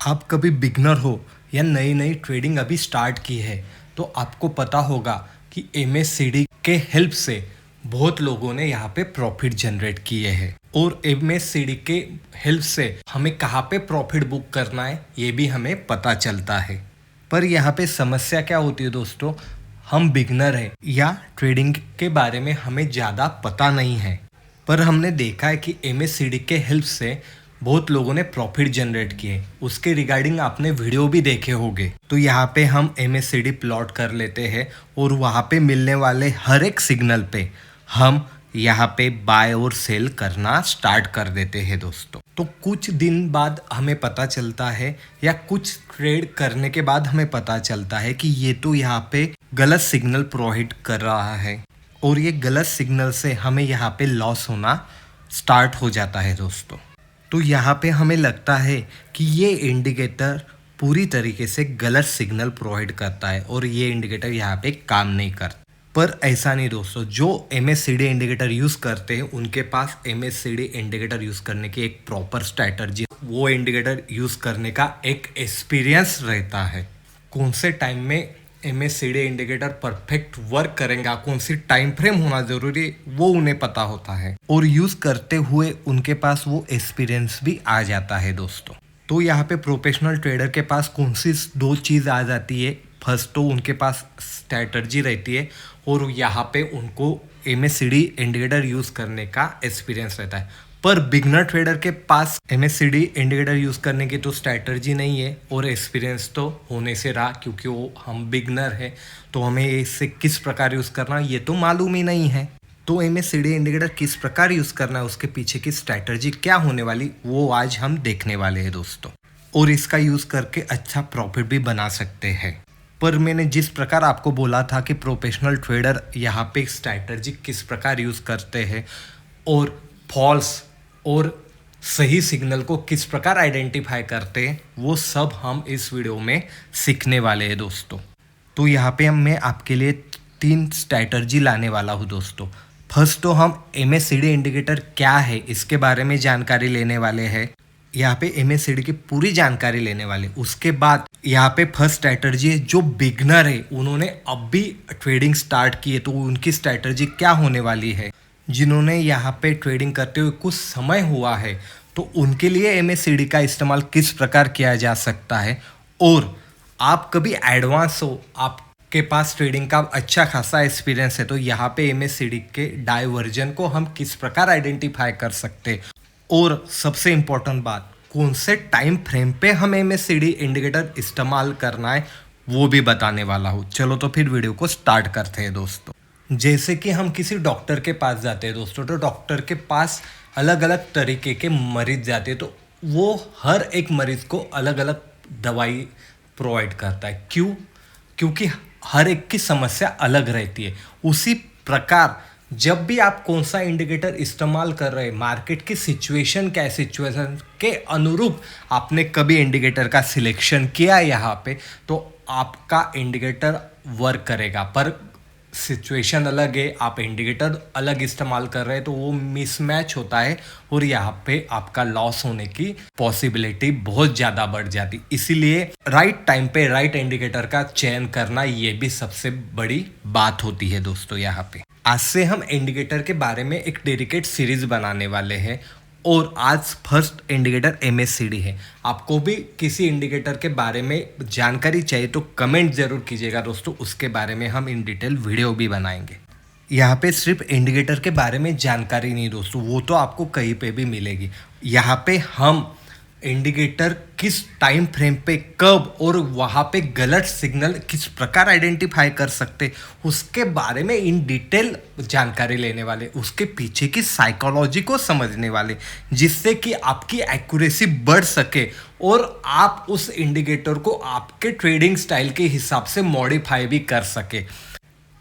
आप कभी बिगनर हो या नई नई ट्रेडिंग अभी स्टार्ट की है तो आपको पता होगा कि एमएससीडी के हेल्प से बहुत लोगों ने यहाँ पे प्रॉफिट जनरेट किए हैं और एमएससीडी के हेल्प से हमें कहाँ पे प्रॉफिट बुक करना है ये भी हमें पता चलता है। पर यहाँ पे समस्या क्या होती है दोस्तों, हम बिगनर हैं या ट्रेडिंग के बारे में हमें ज़्यादा पता नहीं है, पर हमने देखा है कि एमएससीडी के हेल्प से बहुत लोगों ने प्रॉफिट जनरेट किए। उसके रिगार्डिंग आपने वीडियो भी देखे होंगे। तो यहाँ पे हम एमएससीडी प्लॉट कर लेते हैं और वहाँ पे मिलने वाले हर एक सिग्नल पे हम यहाँ पे बाय और सेल करना स्टार्ट कर देते हैं दोस्तों। तो कुछ दिन बाद हमें पता चलता है या कुछ ट्रेड करने के बाद हमें पता चलता है कि ये तो यहाँ पे गलत सिग्नल प्रोवाइड कर रहा है और ये गलत सिग्नल से हमें यहाँ पे लॉस होना स्टार्ट हो जाता है दोस्तों। तो यहाँ पे हमें लगता है कि ये इंडिकेटर पूरी तरीके से गलत सिग्नल प्रोवाइड करता है और ये इंडिकेटर यहाँ पे काम नहीं करता। पर ऐसा नहीं दोस्तों, जो एमएससीडी इंडिकेटर यूज़ करते हैं उनके पास एमएससीडी इंडिकेटर यूज़ करने की एक प्रॉपर स्ट्रैटेजी, वो इंडिकेटर यूज़ करने का एक एक्सपीरियंस रहता है। कौन से टाइम में एमएससीडी इंडिकेटर परफेक्ट वर्क करेगा, कौन सी टाइम फ्रेम होना जरूरी, वो उन्हें पता होता है और यूज़ करते हुए उनके पास वो एक्सपीरियंस भी आ जाता है दोस्तों। तो यहाँ पे प्रोफेशनल ट्रेडर के पास कौन सी दो चीज़ आ जाती है, फर्स्ट तो उनके पास स्ट्रैटेजी रहती है और यहाँ पे उनको एमएससीडी इंडिकेटर यूज़ करने का एक्सपीरियंस रहता है। पर बिगनर ट्रेडर के पास एमएससीडी इंडिकेटर यूज़ करने की तो स्ट्रैटेजी नहीं है और एक्सपीरियंस तो होने से रहा, क्योंकि वो हम बिगनर है तो हमें इससे किस प्रकार यूज़ करना ये तो मालूम ही नहीं है। तो एमएससीडी इंडिकेटर किस प्रकार यूज़ करना है, उसके पीछे की स्ट्रैटेजी क्या होने वाली, वो आज हम देखने वाले हैं दोस्तों। और इसका यूज़ करके अच्छा प्रॉफिट भी बना सकते हैं। पर मैंने जिस प्रकार आपको बोला था कि प्रोफेशनल ट्रेडर यहाँ पे स्ट्रैटेजी किस प्रकार यूज़ करते हैं और फॉल्स और सही सिग्नल को किस प्रकार आइडेंटिफाई करते हैं, वो सब हम इस वीडियो में सीखने वाले हैं दोस्तों। तो यहाँ पे मैं आपके लिए 3 स्ट्रैटेजी लाने वाला हूँ दोस्तों। फर्स्ट तो हम एमएससीडी इंडिकेटर क्या है इसके बारे में जानकारी लेने वाले हैं, यहाँ पे एमएससीडी की पूरी जानकारी लेने वाले। उसके बाद यहाँ पे फर्स्ट स्ट्रैटेजी है, जो बिगनर है उन्होंने अभी ट्रेडिंग स्टार्ट की है तो उनकी स्ट्रैटेजी क्या होने वाली है। जिन्होंने यहाँ पे ट्रेडिंग करते हुए कुछ समय हुआ है तो उनके लिए एमएससीडी का इस्तेमाल किस प्रकार किया जा सकता है। और आप कभी एडवांस हो, आपके पास ट्रेडिंग का अच्छा खासा एक्सपीरियंस है, तो यहाँ पे एमएससीडी के डाइवर्जन को हम किस प्रकार आइडेंटिफाई कर सकते। और सबसे इम्पोर्टेंट बात, कौन से टाइम फ्रेम पे हम एमएससीडी इंडिकेटर इस्तेमाल करना है वो भी बताने वाला हूँ। चलो तो फिर वीडियो को स्टार्ट करते हैं दोस्तों। जैसे कि हम किसी डॉक्टर के पास जाते हैं दोस्तों, तो डॉक्टर के पास अलग अलग तरीके के मरीज जाते हैं, तो वो हर एक मरीज को अलग अलग दवाई प्रोवाइड करता है। क्यों? क्योंकि हर एक की समस्या अलग रहती है। उसी प्रकार जब भी आप कौन सा इंडिकेटर इस्तेमाल कर रहे हैं, मार्केट की सिचुएशन क्या है, सिचुएशन के अनुरूप आपने कभी इंडिकेटर का सिलेक्शन किया यहाँ पे तो आपका इंडिकेटर वर्क करेगा। पर सिचुएशन अलग है, आप इंडिकेटर अलग इस्तेमाल कर रहे हैं तो वो मिसमैच होता है और यहाँ पे आपका लॉस होने की पॉसिबिलिटी बहुत ज़्यादा बढ़ जाती। इसीलिए राइट टाइम पे राइट इंडिकेटर का चयन करना ये भी सबसे बड़ी बात होती है दोस्तों। यहाँ पे आज से हम इंडिकेटर के बारे में एक डेडिकेट सीरीज बनाने वाले हैं और आज फर्स्ट इंडिकेटर एमएससीडी है। आपको भी किसी इंडिकेटर के बारे में जानकारी चाहिए तो कमेंट ज़रूर कीजिएगा दोस्तों, उसके बारे में हम इन डिटेल वीडियो भी बनाएंगे। यहाँ पे सिर्फ इंडिकेटर के बारे में जानकारी नहीं दोस्तों, वो तो आपको कहीं पे भी मिलेगी। यहाँ पे हम इंडिकेटर किस टाइम फ्रेम पे कब और वहाँ पे गलत सिग्नल किस प्रकार आइडेंटिफाई कर सकते उसके बारे में इन डिटेल जानकारी लेने वाले, उसके पीछे की साइकोलॉजी को समझने वाले, जिससे कि आपकी एक्यूरेसी बढ़ सके और आप उस इंडिकेटर को आपके ट्रेडिंग स्टाइल के हिसाब से मॉडिफाई भी कर सके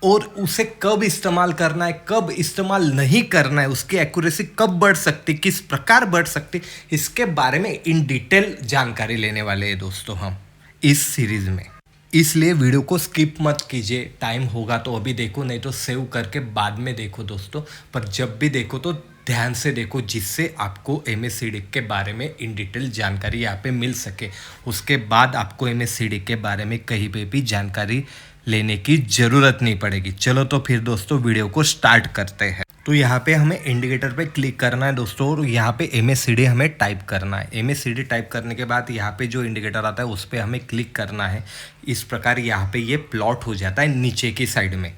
और उसे कब इस्तेमाल करना है कब इस्तेमाल नहीं करना है, उसकी एक्यूरेसी कब बढ़ सकती, किस प्रकार बढ़ सकती, इसके बारे में इन डिटेल जानकारी लेने वाले हैं दोस्तों हम इस सीरीज में। इसलिए वीडियो को स्किप मत कीजिए। टाइम होगा तो अभी देखो, नहीं तो सेव करके बाद में देखो दोस्तों। पर जब भी देखो तो ध्यान से देखो, जिससे आपको MSCD के बारे में इन डिटेल जानकारी यहाँ पे मिल सके। उसके बाद आपको MSCD के बारे में कहीं पे भी जानकारी लेने की ज़रूरत नहीं पड़ेगी। चलो तो फिर दोस्तों वीडियो को स्टार्ट करते हैं। तो यहाँ पे हमें इंडिकेटर पे क्लिक करना है दोस्तों, और यहाँ पे MSCD हमें टाइप करना है। MSCD टाइप करने के बाद यहाँ पे जो इंडिकेटर आता है उस पर हमें क्लिक करना है। इस प्रकार यहाँ पे ये प्लॉट हो जाता है नीचे की साइड में।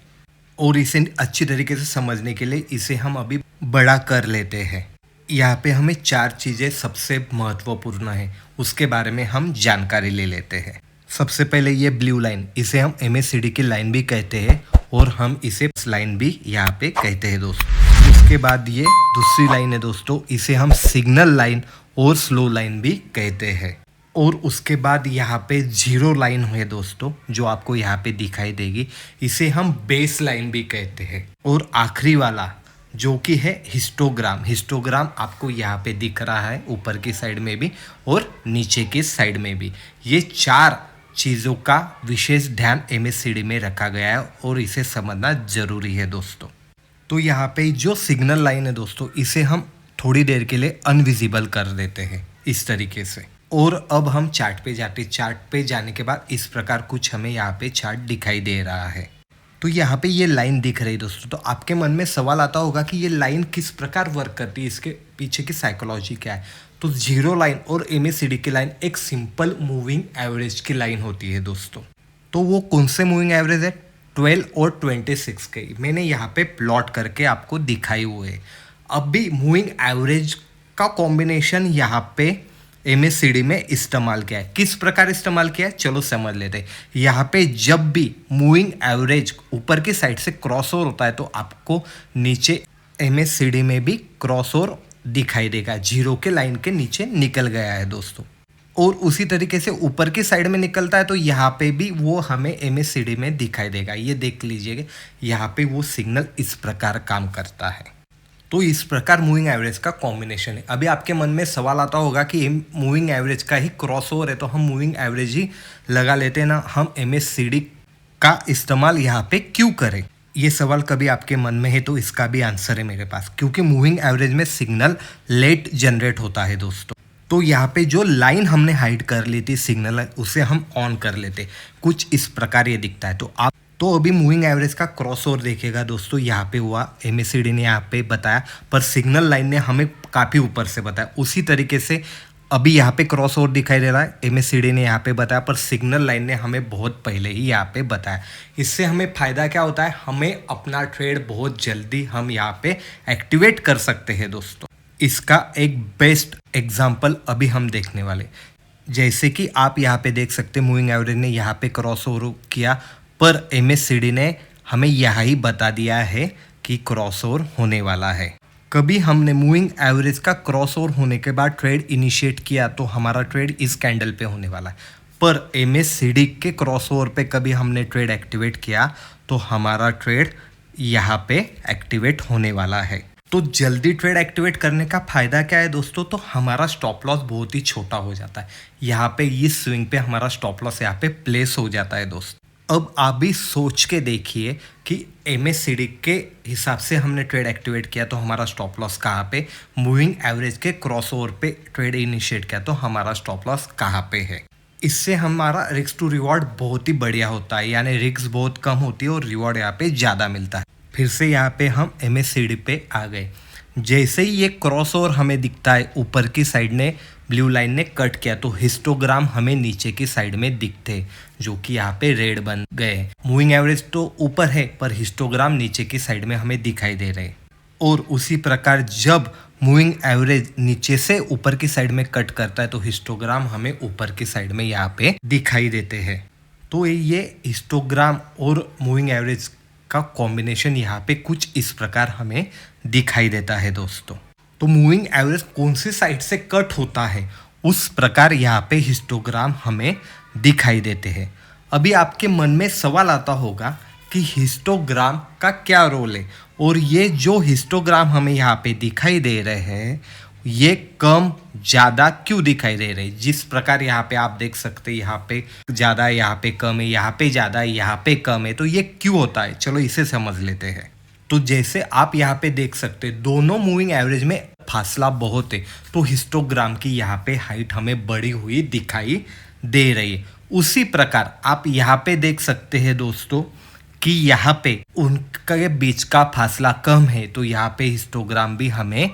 और इसे अच्छी तरीके से समझने के लिए इसे हम अभी बड़ा कर लेते हैं। यहाँ पे हमें 4 चीज़ें सबसे महत्वपूर्ण है, उसके बारे में हम जानकारी ले लेते हैं। सबसे पहले ये ब्लू लाइन, इसे हम MSCD की लाइन भी कहते हैं और हम इसे लाइन भी यहाँ पे कहते हैं दोस्तों। उसके बाद ये दूसरी लाइन है दोस्तों, इसे हम सिग्नल लाइन और स्लो लाइन भी कहते हैं। और उसके बाद यहाँ पे 0 लाइन है दोस्तों, जो आपको यहाँ पे दिखाई देगी, इसे हम बेस लाइन भी कहते हैं। और आखिरी वाला जो कि है हिस्टोग्राम, हिस्टोग्राम आपको यहाँ पे दिख रहा है ऊपर की साइड में भी और नीचे की साइड में भी। ये 4 चीज़ों का विशेष ध्यान MSCD में रखा गया है और इसे समझना ज़रूरी है दोस्तों। तो यहाँ पे जो सिग्नल लाइन है दोस्तों, इसे हम थोड़ी देर के लिए अनविजिबल कर देते हैं इस तरीके से। और अब हम चार्ट पे जाते, चार्ट पे जाने के बाद इस प्रकार कुछ हमें यहाँ पे चार्ट दिखाई दे रहा है। तो यहाँ पे ये लाइन दिख रही है दोस्तों। तो आपके मन में सवाल आता होगा कि ये लाइन किस प्रकार वर्क करती है, इसके पीछे की साइकोलॉजी क्या है। तो 0 लाइन और MSCD की लाइन एक सिंपल मूविंग एवरेज की लाइन होती है दोस्तों। तो वो कौन से मूविंग एवरेज है, 12 और 26 के मैंने यहाँ पे प्लॉट करके आपको दिखाई हुए है। अब भी मूविंग एवरेज का कॉम्बिनेशन यहाँ पे MSCD में इस्तेमाल किया है। किस प्रकार इस्तेमाल किया है, चलो समझ लेते हैं। यहाँ पे जब भी मूविंग एवरेज ऊपर की साइड से क्रॉस ओवर होता है तो आपको नीचे MSCD में भी क्रॉस ओवर दिखाई देगा, 0 के लाइन के नीचे निकल गया है दोस्तों। और उसी तरीके से ऊपर की साइड में निकलता है तो यहाँ पे भी वो हमें MSCD में दिखाई देगा। ये देख लीजिएगा, यहाँ पे वो सिग्नल इस प्रकार काम करता है। तो इस प्रकार मूविंग एवरेज का कॉम्बिनेशन है। अभी आपके मन में सवाल आता होगा कि मूविंग एवरेज का ही क्रॉसओवर है तो हम मूविंग एवरेज ही लगा लेते हैं ना, हम MSCD का इस्तेमाल यहाँ पे क्यों करें। ये सवाल कभी आपके मन में है तो इसका भी आंसर है मेरे पास, क्योंकि मूविंग एवरेज में सिग्नल लेट जनरेट होता है दोस्तों। तो यहाँ पे जो लाइन हमने हाइड कर ली थी सिग्नल, उसे हम ऑन कर लेते, कुछ इस प्रकार ये दिखता है। तो अभी मूविंग एवरेज का क्रॉस ओवर देखेगा दोस्तों, यहाँ पे हुआ, MSCD ने यहाँ पे बताया, पर सिग्नल लाइन ने हमें काफ़ी ऊपर से बताया। उसी तरीके से अभी यहाँ पे क्रॉस ओवर दिखाई दे रहा है, MSCD ने यहाँ पे बताया, पर सिग्नल लाइन ने हमें बहुत पहले ही यहाँ पे बताया। इससे हमें फ़ायदा क्या होता है, हमें अपना ट्रेड बहुत जल्दी हम यहाँ पे एक्टिवेट कर सकते हैं दोस्तों। इसका एक बेस्ट एग्जाम्पल अभी हम देखने वाले, जैसे कि आप यहाँ पे देख सकते, मूविंग एवरेज ने यहाँ पे क्रॉस ओवर किया, पर MSCD ने हमें यह ही बता दिया है कि क्रॉसओवर होने वाला है। कभी हमने मूविंग एवरेज का क्रॉसओवर होने के बाद ट्रेड इनिशिएट किया तो हमारा ट्रेड इस कैंडल पे होने वाला है, पर MSCD के क्रॉसओवर पे कभी हमने ट्रेड एक्टिवेट किया तो हमारा ट्रेड यहाँ पे एक्टिवेट होने वाला है। तो जल्दी ट्रेड एक्टिवेट करने का फ़ायदा क्या है दोस्तों, तो हमारा स्टॉप लॉस बहुत ही छोटा हो जाता है। यहाँ पे इस स्विंग पे हमारा स्टॉप लॉस यहाँ पे प्लेस हो जाता है दोस्त। अब आप भी सोच के देखिए कि MSCD के हिसाब से हमने ट्रेड एक्टिवेट किया तो हमारा स्टॉप लॉस कहाँ पे, मूविंग एवरेज के क्रॉसओवर पे ट्रेड इनिशिएट किया तो हमारा स्टॉप लॉस कहाँ पे है। इससे हमारा रिस्क टू रिवॉर्ड बहुत ही बढ़िया होता है, यानी रिस्क बहुत कम होती है और रिवॉर्ड यहाँ पे ज़्यादा मिलता है। फिर से यहाँ पे हम MSCD पे आ गए। जैसे ही ये क्रॉसओवर हमें दिखता है, ऊपर की साइड ने ब्लू लाइन ने कट किया तो हिस्टोग्राम हमें नीचे की साइड में दिखते, जो कि यहाँ पे रेड बन गए। मूविंग एवरेज तो ऊपर है पर हिस्टोग्राम नीचे की साइड में हमें दिखाई दे रहे। और उसी प्रकार जब मूविंग एवरेज नीचे से ऊपर की साइड में कट करता है तो हिस्टोग्राम हमें ऊपर की साइड में यहाँ पे दिखाई देते हैं। तो ये हिस्टोग्राम और मूविंग एवरेज का कॉम्बिनेशन यहाँ पे कुछ इस प्रकार हमें दिखाई देता है दोस्तों। तो मूविंग एवरेज कौन सी साइड से कट होता है उस प्रकार यहाँ पे हिस्टोग्राम हमें दिखाई देते हैं। अभी आपके मन में सवाल आता होगा कि हिस्टोग्राम का क्या रोल है, और ये जो हिस्टोग्राम हमें यहाँ पे दिखाई दे रहे हैं ये कम ज़्यादा क्यों दिखाई दे रहे हैं। जिस प्रकार यहाँ पे आप देख सकते हैं, यहाँ पे ज़्यादा है, यहाँ पे कम है, यहाँ पे ज़्यादा है, यहाँ पे कम है, तो ये क्यों होता है, चलो इसे समझ लेते हैं। तो जैसे आप यहाँ पे देख सकते हैं दोनों मूविंग एवरेज में फासला बहुत है, तो हिस्टोग्राम की यहाँ पे हाइट हमें बढ़ी हुई दिखाई दे रही है। उसी प्रकार आप यहाँ पे देख सकते हैं दोस्तों कि यहाँ पे उनके बीच का फासला कम है, तो यहाँ पे हिस्टोग्राम भी हमें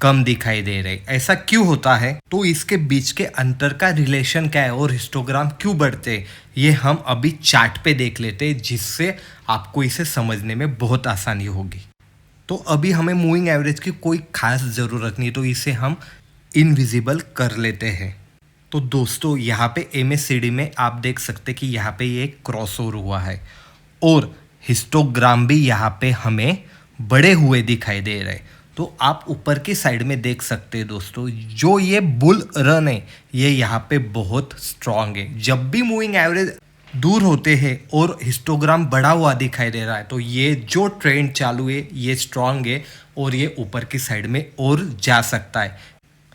कम दिखाई दे रहे। ऐसा क्यों होता है, तो इसके बीच के अंतर का रिलेशन क्या है और हिस्टोग्राम क्यों बढ़ते हैं, ये हम अभी चार्ट पे देख लेते हैं, जिससे आपको इसे समझने में बहुत आसानी होगी। तो अभी हमें मूविंग एवरेज की कोई खास ज़रूरत नहीं, तो इसे हम इनविजिबल कर लेते हैं। तो दोस्तों यहाँ पे MACD में आप देख सकते हैं कि यहाँ पे ये क्रॉस ओवर हुआ है और हिस्टोग्राम भी यहाँ पे हमें बड़े हुए दिखाई दे रहे। तो आप ऊपर की साइड में देख सकते हैं दोस्तों, जो ये बुल रन है ये यहाँ पे बहुत स्ट्रांग है। जब भी मूविंग एवरेज दूर होते हैं और हिस्टोग्राम बढ़ा हुआ दिखाई दे रहा है, तो ये जो ट्रेंड चालू है ये स्ट्रांग है और ये ऊपर की साइड में और जा सकता है।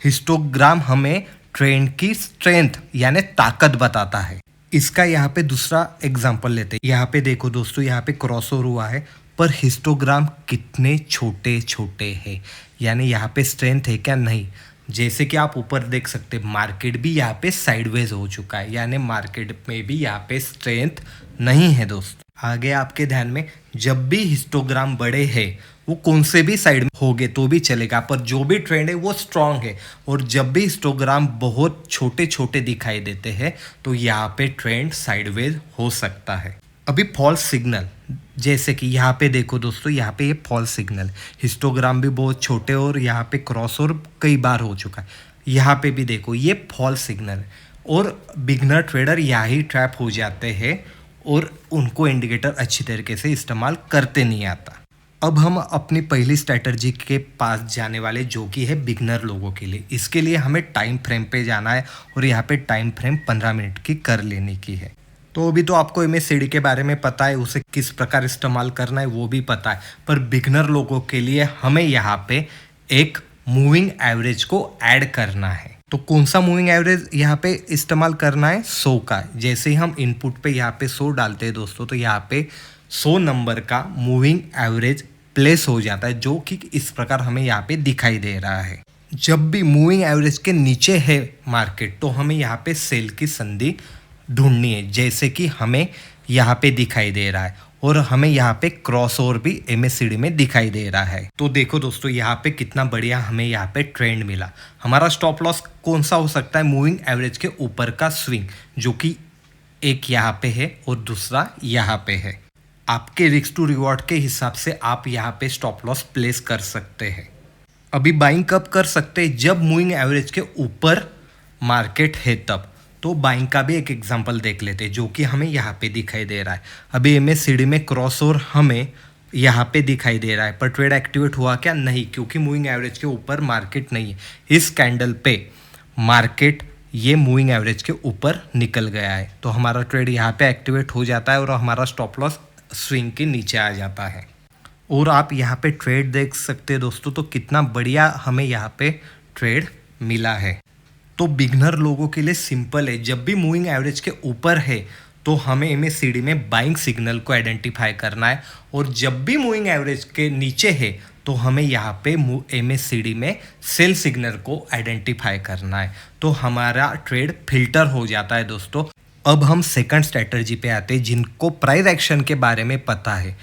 हिस्टोग्राम हमें ट्रेंड की स्ट्रेंथ यानी ताकत बताता है। इसका यहाँ पे दूसरा एग्जांपल लेते हैं। यहाँ पे देखो दोस्तों, यहाँ पे क्रॉस ओवर हुआ है पर हिस्टोग्राम कितने छोटे छोटे हैं, यानी यहाँ पे स्ट्रेंथ है क्या, नहीं। जैसे कि आप ऊपर देख सकते हैं मार्केट भी यहाँ पे साइडवेज हो चुका है, यानी मार्केट में भी यहाँ पे स्ट्रेंथ नहीं है दोस्त। आगे आपके ध्यान में, जब भी हिस्टोग्राम बड़े हैं वो कौन से भी साइड में होगे तो भी चलेगा, पर जो भी ट्रेंड है वो स्ट्रांग है। और जब भी हिस्टोग्राम बहुत छोटे छोटे दिखाई देते हैं तो यहाँ पे ट्रेंड साइडवेज हो सकता है। अभी फॉल्स सिग्नल, जैसे कि यहाँ पे देखो दोस्तों, यहाँ पे ये फॉल्स सिग्नल, हिस्टोग्राम भी बहुत छोटे और यहाँ पे क्रॉस ओवर कई बार हो चुका है। यहाँ पे भी देखो ये फॉल्स सिग्नल है और बिगनर ट्रेडर यहाँ ही ट्रैप हो जाते हैं और उनको इंडिकेटर अच्छी तरीके से इस्तेमाल करते नहीं आता। अब हम अपनी पहली स्ट्रैटेजी के पास जाने वाले, जो कि है बिगनर लोगों के लिए। इसके लिए हमें टाइम फ्रेम पे जाना है और यहाँ पे टाइम फ्रेम 15 मिनट की कर लेने की है। तो अभी तो आपको MACD के बारे में पता है, उसे किस प्रकार इस्तेमाल करना है वो भी पता है, पर बिगनर लोगों के लिए हमें यहाँ पे एक मूविंग एवरेज को ऐड करना है। तो कौन सा मूविंग एवरेज यहाँ पे इस्तेमाल करना है, 100 का। जैसे ही हम इनपुट पे यहाँ पे 100 डालते हैं दोस्तों, तो यहाँ पे 100 नंबर का मूविंग एवरेज प्लेस हो जाता है, जो कि इस प्रकार हमें यहाँ पे दिखाई दे रहा है। जब भी मूविंग एवरेज के नीचे है मार्केट, तो हमें यहाँ पे सेल की संधि ढूंढनी है, जैसे कि हमें यहाँ पे दिखाई दे रहा है और हमें यहाँ पे क्रॉस ओवर भी MACD में दिखाई दे रहा है। तो देखो दोस्तों, यहाँ पे कितना बढ़िया हमें यहाँ पे ट्रेंड मिला। हमारा स्टॉप लॉस कौन सा हो सकता है, मूविंग एवरेज के ऊपर का स्विंग, जो कि एक यहाँ पे है और दूसरा यहाँ पे है। आपके रिस्क टू रिवॉर्ड के हिसाब से आप यहाँ पे स्टॉप लॉस प्लेस कर सकते हैं। अभी बाइंग कब कर सकते हैं, जब मूविंग एवरेज के ऊपर मार्केट है तब। तो बाइंग का भी एक एग्जांपल देख लेते हैं, जो कि हमें यहाँ पे दिखाई दे रहा है। अभी MACD में क्रॉस ओवर हमें यहाँ पे दिखाई दे रहा है, पर ट्रेड एक्टिवेट हुआ क्या, नहीं, क्योंकि मूविंग एवरेज के ऊपर मार्केट नहीं है। इस कैंडल पे मार्केट ये मूविंग एवरेज के ऊपर निकल गया है, तो हमारा ट्रेड यहाँ पे एक्टिवेट हो जाता है और हमारा स्टॉप लॉस स्विंग के नीचे आ जाता है। और आप यहाँ पे ट्रेड देख सकते हैं दोस्तों, तो कितना बढ़िया हमें यहाँ पे ट्रेड मिला है। तो बिगनर लोगों के लिए सिंपल है, जब भी मूविंग एवरेज के ऊपर है तो हमें MACD में बाइंग सिग्नल को आइडेंटिफाई करना है, और जब भी मूविंग एवरेज के नीचे है तो हमें यहाँ पे MACD में सेल सिग्नल को आइडेंटिफाई करना है। तो हमारा ट्रेड फिल्टर हो जाता है दोस्तों। अब हम सेकंड स्ट्रैटेजी पे आते हैं, जिनको प्राइस एक्शन के बारे में पता है।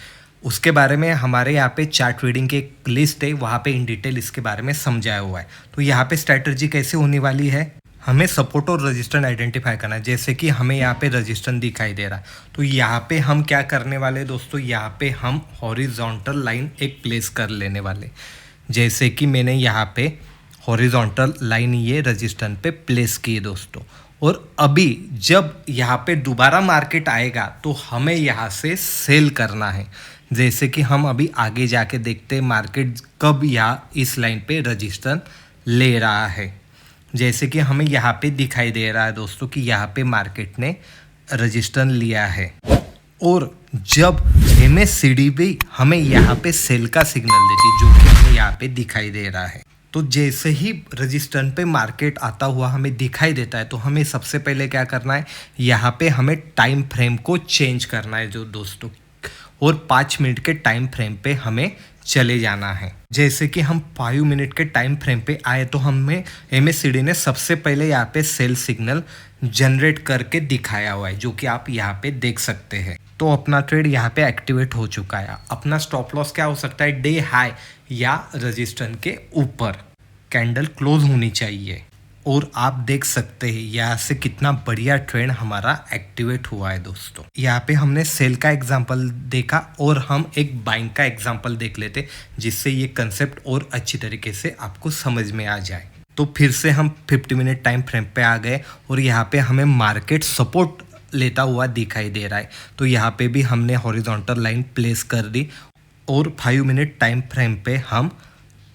उसके बारे में हमारे यहाँ पे चार्ट ट्रेडिंग की एक लिस्ट है, वहाँ पे इन डिटेल इसके बारे में समझाया हुआ है। तो यहाँ पे स्ट्रैटेजी कैसे होने वाली है, हमें सपोर्ट और रजिस्टेंस आइडेंटिफाई करना है। जैसे कि हमें यहाँ पे रजिस्टेंस दिखाई दे रहा है, तो यहाँ पे हम क्या करने वाले दोस्तों, यहाँ पे हम हॉरिजॉन्टल लाइन एक प्लेस कर लेने वाले। जैसे कि मैंने यहाँ पे हॉरिजॉन्टल लाइन ये रजिस्टेंस पे प्लेस की है दोस्तों। और अभी जब यहाँ पे दोबारा मार्केट आएगा तो हमें यहाँ से सेल करना है। जैसे कि हम अभी आगे जाके देखते हैं मार्केट कब यहाँ इस लाइन पे रजिस्टेंस ले रहा है। जैसे कि हमें यहाँ पे दिखाई दे रहा है दोस्तों कि यहाँ पे मार्केट ने रजिस्टेंस लिया है, और जब MACD भी हमें यहाँ पे सेल का सिग्नल देती है, जो कि हमें यहाँ पे दिखाई दे रहा है। तो जैसे ही रजिस्टेंस पे मार्केट आता हुआ हमें दिखाई देता है, तो हमें सबसे पहले क्या करना है, यहाँ पे हमें टाइम फ्रेम को चेंज करना है जो दोस्तों। और 5 मिनट के टाइम फ्रेम पे हमें चले जाना है। जैसे कि हम 5 मिनट के टाइम फ्रेम पे आए तो हमें MACD ने सबसे पहले यहाँ पे सेल सिग्नल जनरेट करके दिखाया हुआ है, जो कि आप यहाँ पे देख सकते हैं। तो अपना ट्रेड यहाँ पे एक्टिवेट हो चुका है। अपना स्टॉप लॉस क्या हो सकता है, डे हाई या रजिस्टेंस के ऊपर कैंडल क्लोज होनी चाहिए। और आप देख सकते हैं यहाँ से कितना बढ़िया ट्रेंड हमारा एक्टिवेट हुआ है दोस्तों। यहाँ पे हमने सेल का एग्जांपल देखा और हम एक बाइंग का एग्जांपल देख लेते, जिससे ये कंसेप्ट और अच्छी तरीके से आपको समझ में आ जाए। तो फिर से हम 50 मिनट टाइम फ्रेम पे आ गए और यहाँ पे हमें मार्केट सपोर्ट लेता हुआ दिखाई दे रहा है। तो यहाँ पे भी हमने हॉरिजॉन्टल लाइन प्लेस कर दी और 5 मिनट टाइम फ्रेम पे हम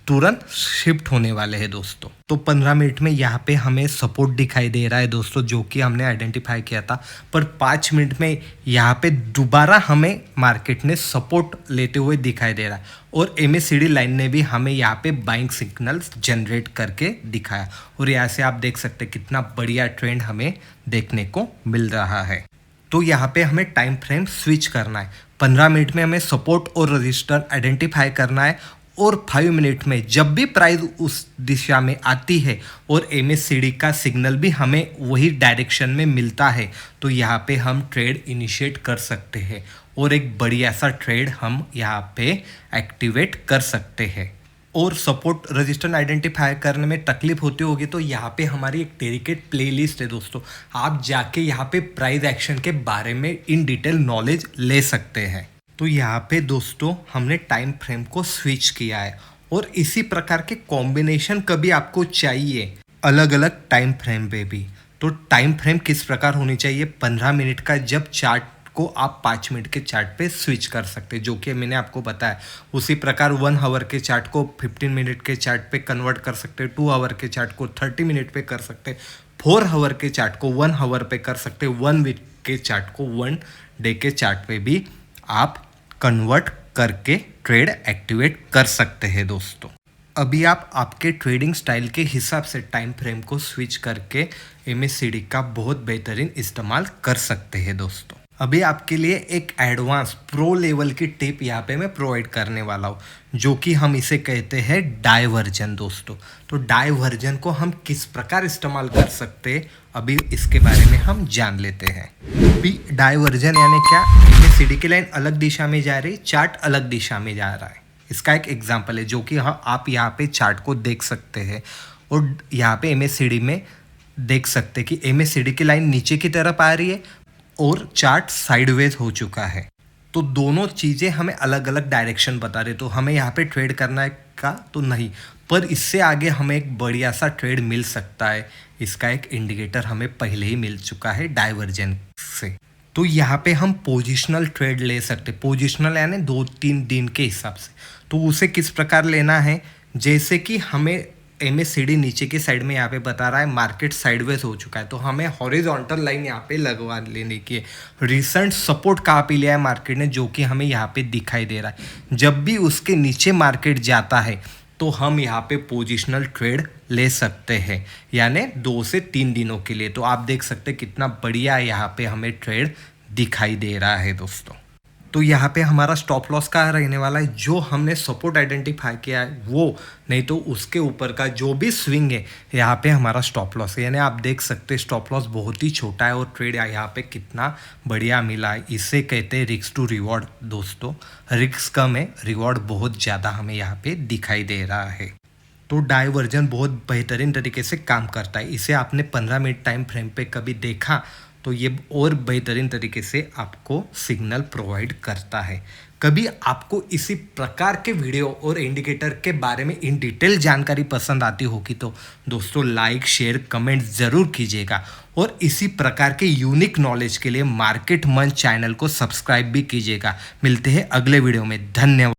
तुरंत शिफ्ट होने वाले हैं दोस्तों। तो 15 मिनट में यहाँ पे हमें सपोर्ट दिखाई दे रहा है दोस्तों, जो कि हमने आइडेंटिफाई किया था। पर 5 मिनट में यहाँ पे दोबारा हमें मार्केट ने सपोर्ट लेते हुए दिखाई दे रहा है और MACD लाइन ने भी हमें यहाँ पे बाइंग सिग्नल्स जनरेट करके दिखाया। और यहाँ से आप देख सकते हैं कितना बढ़िया ट्रेंड हमें देखने को मिल रहा है। तो यहाँ पे हमें टाइम फ्रेम स्विच करना है। 15 मिनट में हमें सपोर्ट और रजिस्टर आइडेंटिफाई करना है और 5 मिनट में जब भी प्राइस उस दिशा में आती है और MACD का सिग्नल भी हमें वही डायरेक्शन में मिलता है, तो यहाँ पे हम ट्रेड इनिशिएट कर सकते हैं और एक बढ़िया सा ट्रेड हम यहाँ पे एक्टिवेट कर सकते हैं। और सपोर्ट रजिस्टर आइडेंटिफाई करने में तकलीफ होती होगी तो यहाँ पे हमारी एक डेडिकेट प्लेलिस्ट है दोस्तों, आप जाके यहाँ पे प्राइस एक्शन के बारे में इन डिटेल नॉलेज ले सकते हैं। तो यहाँ पे दोस्तों हमने टाइम फ्रेम को स्विच किया है और इसी प्रकार के कॉम्बिनेशन कभी आपको चाहिए अलग अलग टाइम फ्रेम पे भी। तो टाइम फ्रेम किस प्रकार होनी चाहिए, 15 मिनट का जब चार्ट को आप 5 मिनट के चार्ट पे स्विच कर सकते हैं, जो कि मैंने आपको बताया। उसी प्रकार 1 आवर के चार्ट को 15 मिनट के चार्ट पे कन्वर्ट कर सकते हैं, 2 आवर के चार्ट को 30 मिनट पे कर सकते हैं, 4 आवर के चार्ट को 1 आवर पे कर सकते हैं, 1 वीक के चार्ट को 1 डे के चार्ट पे भी आप कन्वर्ट करके ट्रेड एक्टिवेट कर सकते हैं दोस्तों। अभी आप आपके ट्रेडिंग स्टाइल के हिसाब से टाइम फ्रेम को स्विच करके MACD का बहुत बेहतरीन इस्तेमाल कर सकते हैं दोस्तों। अभी आपके लिए एक एडवांस प्रो लेवल की टिप यहाँ पे मैं प्रोवाइड करने वाला हूँ, जो कि हम इसे कहते हैं डायवर्जन दोस्तों। तो डायवर्जन को हम किस प्रकार इस्तेमाल कर सकते हैं, अभी इसके बारे में हम जान लेते हैं। अभी डायवर्जन यानी क्या, MACD की लाइन अलग दिशा में जा रही, चार्ट अलग दिशा में जा रहा है। इसका एक एग्जाम्पल है जो कि आप यहाँ पे चार्ट को देख सकते हैं और यहाँ पे MACD में देख सकते हैं कि MACD की लाइन नीचे की तरफ आ रही है और चार्ट साइडवेज हो चुका है। तो दोनों चीज़ें हमें अलग अलग डायरेक्शन बता रहे, तो हमें यहाँ पे ट्रेड करना है का तो नहीं, पर इससे आगे हमें एक बढ़िया सा ट्रेड मिल सकता है। इसका एक इंडिकेटर हमें पहले ही मिल चुका है डाइवर्जन से। तो यहाँ पे हम पोजिशनल ट्रेड ले सकते, पोजिशनल यानी 2-3 दिन के हिसाब से। तो उसे किस प्रकार लेना है, जैसे कि हमें MACD नीचे की साइड में यहाँ पे बता रहा है मार्केट साइडवेज हो चुका है, तो हमें हॉरिजॉन्टल लाइन यहाँ पे लगवा लेने की है। रिसेंट सपोर्ट कहाँ पे लिया है मार्केट ने, जो कि हमें यहाँ पे दिखाई दे रहा है। जब भी उसके नीचे मार्केट जाता है तो हम यहाँ पे पोजिशनल ट्रेड ले सकते हैं, यानी 2 से 3 दिनों के लिए। तो आप देख सकते हैं कितना बढ़िया यहाँ पे हमें ट्रेड दिखाई दे रहा है दोस्तों। तो यहाँ पे हमारा स्टॉप लॉस का रहने वाला है, जो हमने सपोर्ट आइडेंटिफाई किया है वो, नहीं तो उसके ऊपर का जो भी स्विंग है यहाँ पे हमारा स्टॉप लॉस है। यानी आप देख सकते हैं स्टॉप लॉस बहुत ही छोटा है और ट्रेड यहाँ पे कितना बढ़िया मिला है। इसे कहते हैं रिस्क टू रिवॉर्ड दोस्तों। रिस्क कम है, रिवॉर्ड बहुत ज़्यादा हमें यहाँ पे दिखाई दे रहा है। तो डाइवर्जन बहुत बेहतरीन तरीके से काम करता है। इसे आपने 15 मिनट टाइम फ्रेम पे कभी देखा तो ये और बेहतरीन तरीके से आपको सिग्नल प्रोवाइड करता है। कभी आपको इसी प्रकार के वीडियो और इंडिकेटर के बारे में इन डिटेल जानकारी पसंद आती होगी तो दोस्तों लाइक शेयर कमेंट ज़रूर कीजिएगा और इसी प्रकार के यूनिक नॉलेज के लिए मार्केट मंच चैनल को सब्सक्राइब भी कीजिएगा। मिलते हैं अगले वीडियो में, धन्यवाद।